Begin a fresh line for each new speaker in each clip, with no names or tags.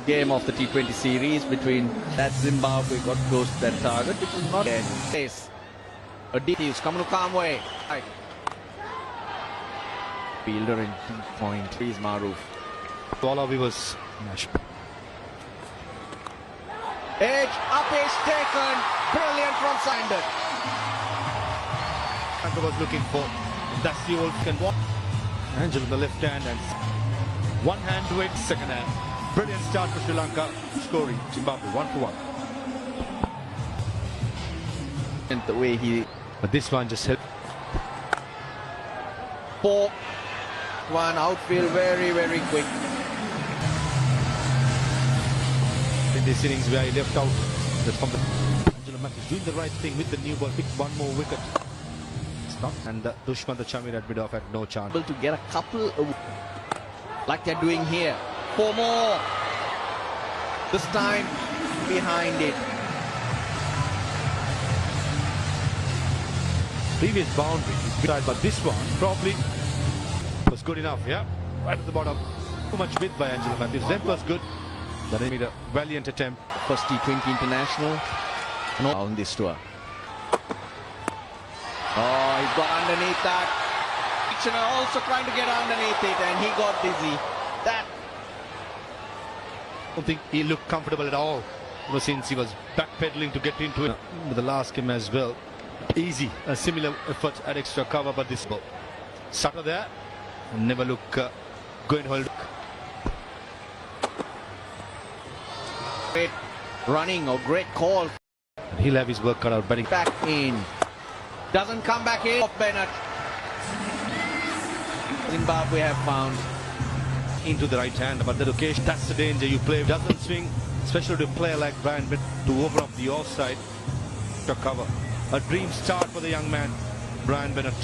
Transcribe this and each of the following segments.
game of the T20 series between that Zimbabwe got close to that target, which was not in place. A deep is coming to Kamwe. Fielder in deep point is Maruf.
All of it was
Edge up is taken. Brilliant from Sander.
Srilanka was looking for. That's the old can walk. Angel with the left hand and one hand to it, second hand. Brilliant start for Sri Lanka. Scoring Zimbabwe 1-1.
And the way he.
But this one just helped.
4-1 outfield, very, very quick.
In this innings where he left out that's from the Angelo Matthews doing the right thing with the new ball, picked one more wicket. It's not, and Dushman the Chamir at mid-off had no chance.
Able to get a couple like they're doing here. 4 more. This time behind it.
Previous boundary is good, but this one probably was good enough. Yeah, right at the bottom. Too much width by Angelo Matthews. Length was good. But he made a valiant attempt.
First T20 international on this tour. Oh, he's got underneath that. Also trying to get underneath it, and he got dizzy. That.
I don't think he looked comfortable at all since he was backpedaling to get into it with the last game as well. Easy, a similar effort at extra cover, but this ball. Sutter there, never look going hold.
Great running or great call.
He'll have his work cut out batting.
Back in. Doesn't come back in. Bennett. Zimbabwe have found.
Into the right hand, but the location, that's the danger. You play, doesn't swing, especially to a player like Brian Bennett to open up the offside to cover. A dream start for the young man, Brian Bennett.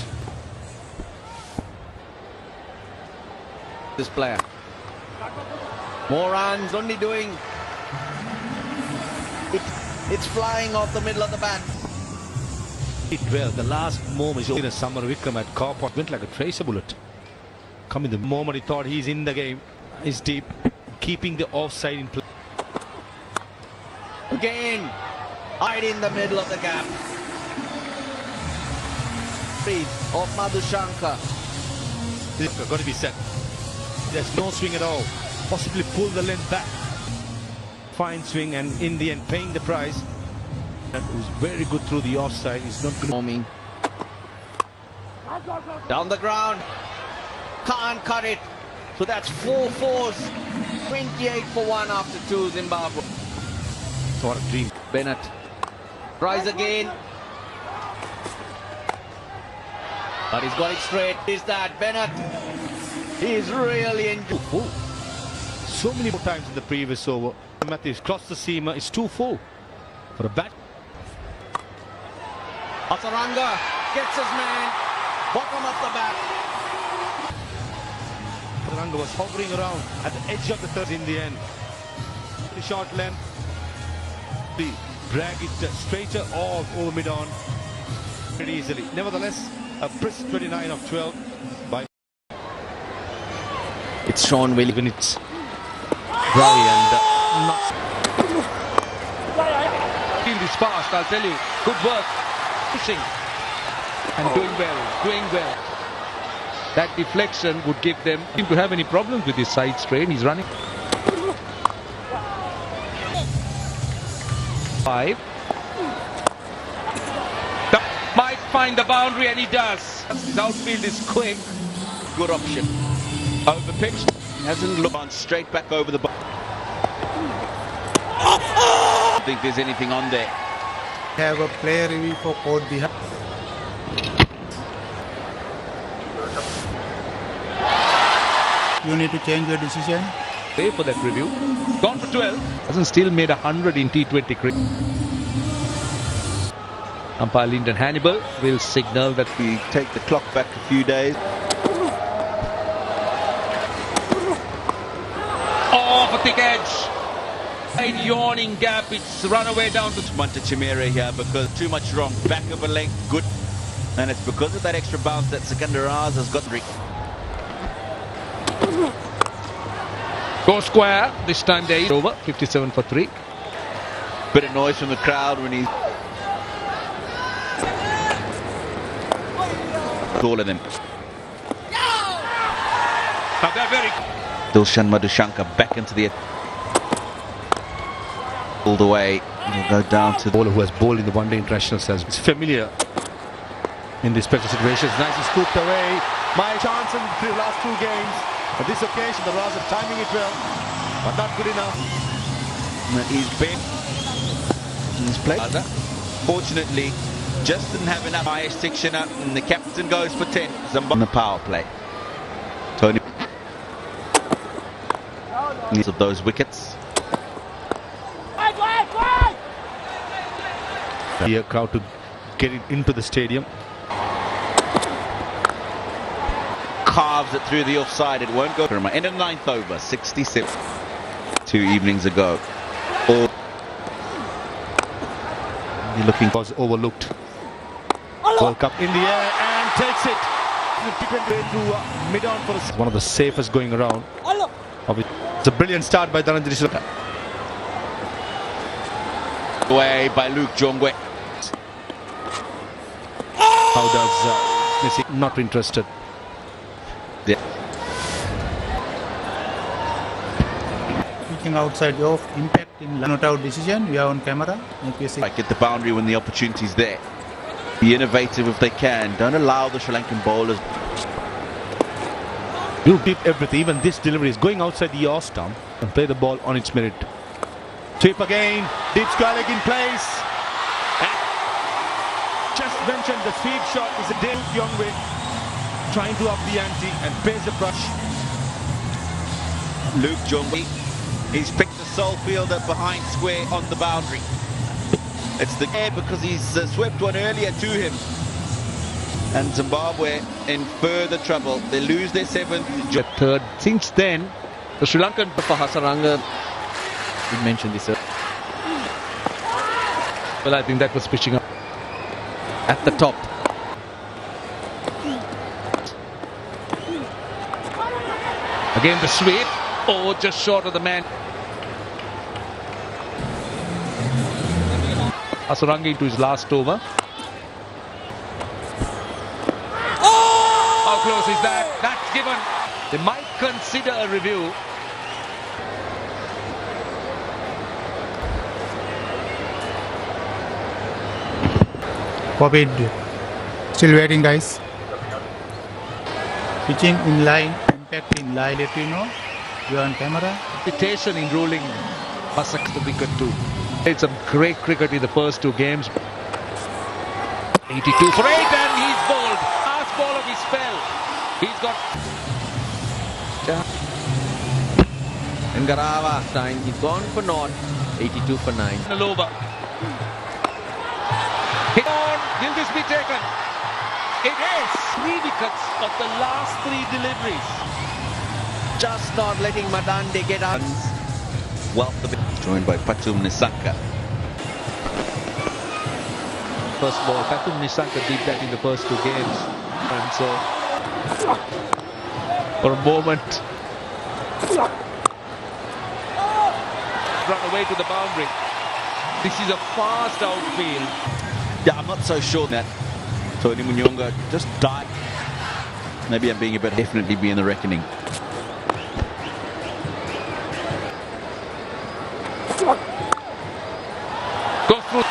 This player. More runs, only doing. It's flying off the middle of the bat.
Well, the last moment in a summer Vikram at Carport went like a tracer bullet. Coming the moment he thought he's in the game, is deep, keeping the offside in play.
Again, right in the middle of the gap. Of Madhushanka.
Got to be set. There's no swing at all. Possibly pull the length back. Fine swing, and in the end paying the price. That was very good through the offside. He's not good.
Down the ground. Can't cut it. So that's 4 fours. 28 for 1 after 2 Zimbabwe.
What a dream.
Bennett. Rise again. But he's got it straight. Is that Bennett? He's really enjoying.
So many more times in the previous over. Matthews crossed the seamer. It's 2-4 for a bat.
Asaranga gets his man. Bottom of the bat.
Asaranga was hovering around at the edge of the third in the end. The short length. Drag it straighter off over mid-on pretty easily. Nevertheless, a brisk 29 of 12 by.
It's Sean Willie.
When it's dry and not.
Field is fast, I'll tell you. Good work. Pushing and doing well. That deflection would give them seem to have any problems with his side strain. He's running 5. Might find the boundary, and he does. His outfield is quick.
Good option.
Over pitch.
Hasn't looked on, straight back over the ball. I don't think there's anything on there.
Have a player review for court behind. You need to change your decision.
Pay for that review. Gone for 12. Hasn't still made 100 in T20 cricket. Umpire Lyndon Hannibal will signal that
we take the clock back a few days.
Oh, for thick edge. A yawning gap. It's run away down to
Munta Chimera here because too much wrong. Back of a length, good. And it's because of that extra bounce that Sekundaraz has got.
Go square. This time they is over. 57 for 3.
Bit of noise from the crowd when he's all of them.
Now they're very.
Dilshan Madhushankar back into the all the way. He'll go down to the
Bowler who has bowled in the one-day international says it's familiar in these special situations. Nicely scooped away. My chance in the last 2 games. On this occasion, the Rajas are timing it well, but not good enough.
He's played. Fortunately, just didn't have enough. Highest section up, and the captain goes for 10. Zimbabwe on the power play. Tony needs of those wickets.
The crowd to get it into the stadium.
Carves it through the offside. It won't go. End of 9th over. 67. 2 evenings ago. Or
You're looking was overlooked. World Cup in the air and takes it. To mid-on for one of the safest going around. It's a brilliant start by Dhananjay Srilanka.
away by Luke Jongwe.
How does Messi not interested?
Yeah.
Pitching outside off, impact in not out decision. We are on camera.
Like get the boundary when the opportunity's there. Be innovative if they can. Don't allow the Sri Lankan bowlers.
You did everything. Even this delivery is going outside the off stump and play the ball on its merit. Sweep again. Deep square leg in place. And just mentioned the sweep shot is a Dale Youngway trying to up the ante and pays the brush.
Luke Jongwe. He's picked the sole fielder behind square on the boundary. It's the air because he's swept one earlier to him. And Zimbabwe in further trouble. They lose their 7th.
The 3rd. Since then, the Sri Lankan for Hasaranga. You mentioned this. Well, I think that was pitching up at the top. Again, the sweep. Oh, just short of the man. Hasaranga into his last over. How close is that? That's given. They might consider a review.
Copied. Still waiting, guys. Pitching in line, impact in line. Let you know. You are on camera.
Hesitation in ruling Masak the wicket too. Played some great cricket in the first 2 games. 82 for 8 and he's bowled. Last ball of his spell. He's got.
And Garava time he's gone for naught. 82 for 9.
Over. Hit on. Will this be taken? It is. 3 wickets of the last 3 deliveries.
Just not letting Madande get out.
Wealth of it. Joined by Patum Nissanka.
First ball, Patum Nissanka did that in the first 2 games. And so, for a moment, run away to the boundary. This is a fast outfield.
Yeah, I'm not so sure that Tony Munyonga just died. Maybe I'm being a bit, definitely be in the reckoning.
Goes through.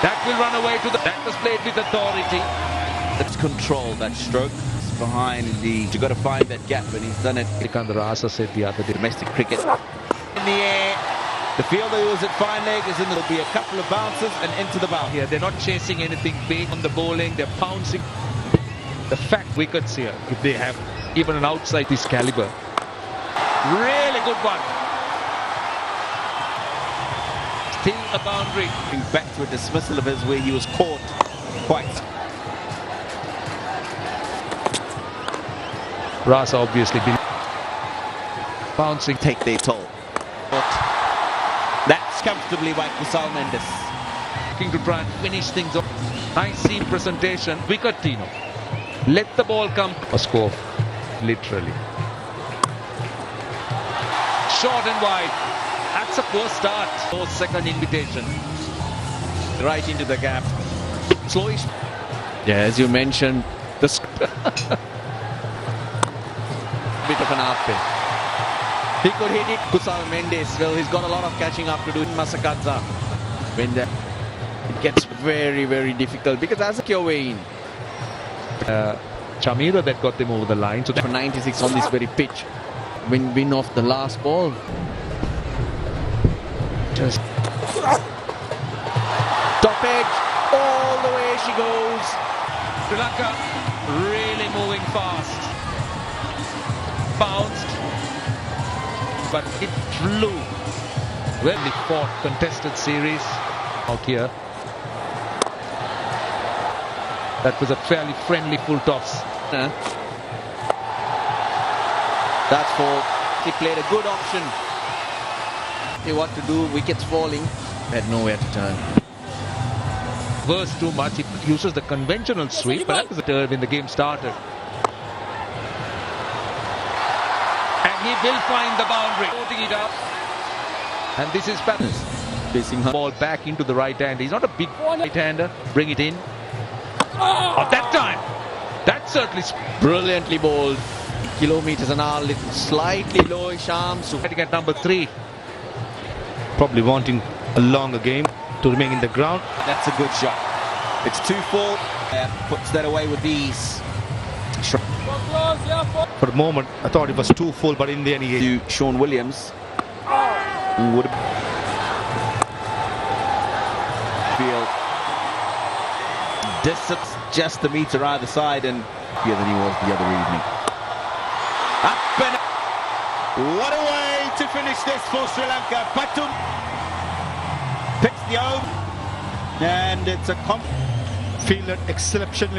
That will run away to the. That was played with authority.
Let's control that stroke. It's behind the. You got to find that gap, and he's done it.
Sikandar Asa said the other day.
Domestic cricket in the air. The fielder who was at fine leg is in. There'll be a couple of bounces and into the bounce.
Here, they're not chasing anything big on the bowling. They're pouncing. The fact wickets here, if they have even an outside this caliber. Really good one. Still a boundary.
Back to a dismissal of his where he was caught quite.
Rasa obviously been bouncing.
Take their toll. But that's comfortably by Kusal Mendes.
Looking to try and finish things off. Nice seam presentation. Wicket, Tino. Let the ball come. A score, literally. short and wide. That's a poor start. Oh, second invitation.
Right into the gap. Slowish. Yeah, as you mentioned, the bit of an outfit. He could hit it. Kusal Mendes, well, he's got a lot of catching up to do in Masakadza. When it gets very, very difficult because that's a your way in.
Chamira that got them over the line. So
For 96 on this very pitch. Win off the last ball.
just
Top edge, all the way she goes.
Sri Lanka really moving fast. Bounced, but it flew. Well, the fourth contested series out here. That was a fairly friendly full toss.
That's for he played a good option. See what to do, wickets falling. Had nowhere to turn.
Verse too much. He uses the conventional sweep, but that was a turn when the game started. And he will find the boundary. Putting it up. And this is Patterns.
Facing her.
Ball back into the right hand. He's not a big right-hander. Bring it in. Oh, that time. That certainly
Brilliantly bowled. Kilometers an hour, slightly lowish arms.
batting at number 3.
Probably wanting a longer game to remain in the ground.
That's a good shot. It's 2-4. Puts that away with ease.
For a moment, I thought it was too full, but in the end, he
To Sean Williams. Who would feel distance just a metre either side and here than he was the other evening. Up and what a way to finish this for Sri Lanka. Batum picks the over and it's a
fielded exceptionally.